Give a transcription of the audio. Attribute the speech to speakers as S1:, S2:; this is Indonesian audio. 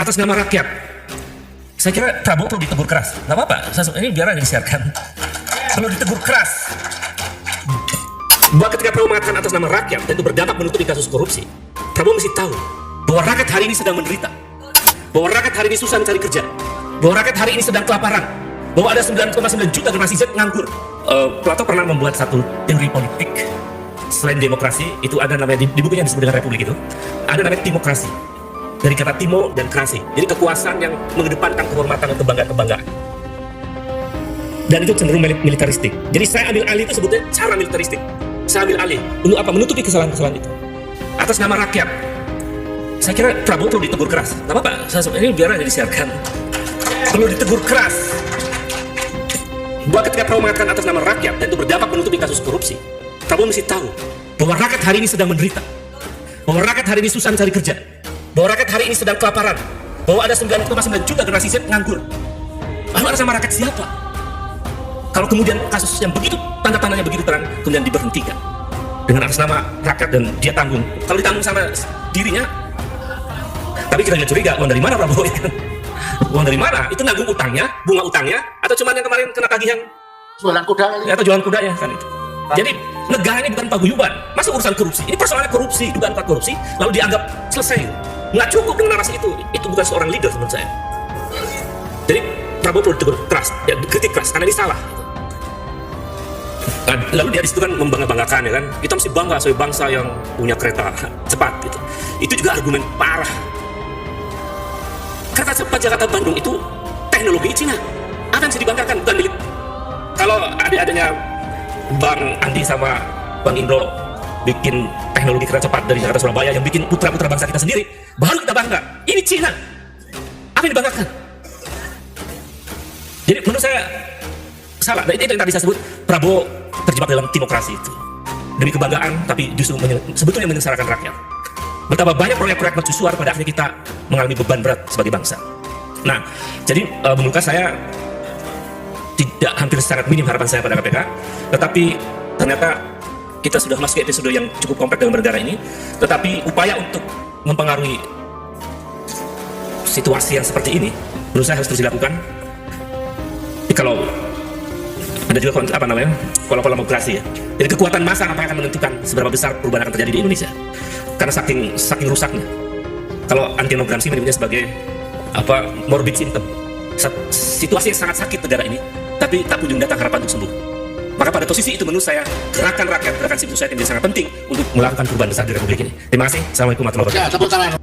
S1: atas nama rakyat. Saya kira Prabowo perlu ditegur keras. Nggak apa-apa, ini biar aja disiarkan. Perlu ditegur keras. Bahwa ketika Prabowo mengatakan atas nama rakyat dan itu berdampak menutupi kasus korupsi, Prabowo mesti tahu bahwa rakyat hari ini sedang menderita, bahwa rakyat hari ini susah mencari kerja, bahwa rakyat hari ini sedang kelaparan, bahwa ada 9,9 juta generasi Z nganggur. Plato pernah membuat satu teori politik selain demokrasi, itu ada namanya di bukunya disebut dengan republik itu, ada namanya timokrasi. Dari kata timo dan krasi, jadi kekuasaan yang mengedepankan kehormatan dan kebanggaan-kebanggaan. Dan itu cenderung militaristik. Jadi saya ambil alih itu sebutnya cara militaristik. Saya ambil alih untuk apa? Menutupi kesalahan-kesalahan itu atas nama rakyat. Saya kira Prabowo perlu ditegur keras. Nggak apa-apa, ini biar aja disiarkan. Perlu ditegur keras. Bahwa ketika Prabowo mengatakan atas nama rakyat dan itu berdampak menutupi kasus korupsi, Prabowo mesti tahu bahwa rakyat hari ini sedang menderita, bahwa rakyat hari ini susah mencari kerja, bahwa rakyat hari ini sedang kelaparan, bahwa ada 9,9 juta generasi Z nganggur. Lalu atas nama rakyat siapa? Kalau kemudian kasus yang begitu, tanda-tandanya begitu terang, kemudian diberhentikan dengan atas nama rakyat dan dia tanggung. Kalau ditanggung sama dirinya, tapi kita nggak curiga, uang dari mana Prabowo ya kan? Uang dari mana? Itu nanggung utangnya, bunga utangnya, atau cuma yang kemarin kena tagihan
S2: jualan kuda
S1: atau jualan kudanya kan itu. Jadi negara ini bukan paguyuban, masuk urusan korupsi. Ini persoalannya korupsi, dugaan korupsi, lalu dianggap selesai. Nggak cukup dengan narasi itu bukan seorang leader menurut saya. Jadi Prabowo perlu ditegur keras, ya, dikritik keras karena ini salah. Nah, lalu dia disitu kan membangga-banggakan ya kan, kita mesti bangga sebagai bangsa yang punya kereta cepat gitu. Itu juga argumen parah. Kereta cepat Jakarta Bandung itu teknologi Cina. Apa yang mesti dibanggakan? Bukan milik. Kalau adik-adiknya Bang Andi sama Bang Indro bikin teknologi kereta cepat dari Jakarta Surabaya yang bikin putra-putra bangsa kita sendiri, baru kita bangga. Ini Cina. Apa yang dibanggakan? Jadi menurut saya salah. Nah, itu yang tadi saya sebut, Prabowo terjebak dalam timokrasi itu. Demi kebanggaan, tapi justru sebetulnya menyengsarakan rakyat. Betapa banyak proyek-proyek mercusuar pada akhirnya kita mengalami beban berat sebagai bangsa. Nah, jadi menurut saya tidak, hampir sangat minim harapan saya pada KPK, tetapi ternyata kita sudah masuk ke episode yang cukup kompleks dalam bernegara ini, tetapi upaya untuk mempengaruhi situasi yang seperti ini menurut saya harus terus dilakukan. Jadi kalau ada juga pola-pola demokrasi ya, jadi kekuatan massa apa yang akan menentukan seberapa besar perubahan akan terjadi di Indonesia, karena saking rusaknya. Kalau anti-demokrasi menyebutnya sebagai morbid symptom, situasi yang sangat sakit negara ini, tapi tak kunjung datang harapan untuk sembuh. Maka pada posisi itu menurut saya gerakan rakyat, gerakan civil society menjadi sangat penting untuk melakukan perubahan besar di Republik ini. Terima kasih. Assalamualaikum warahmatullahi wabarakatuh.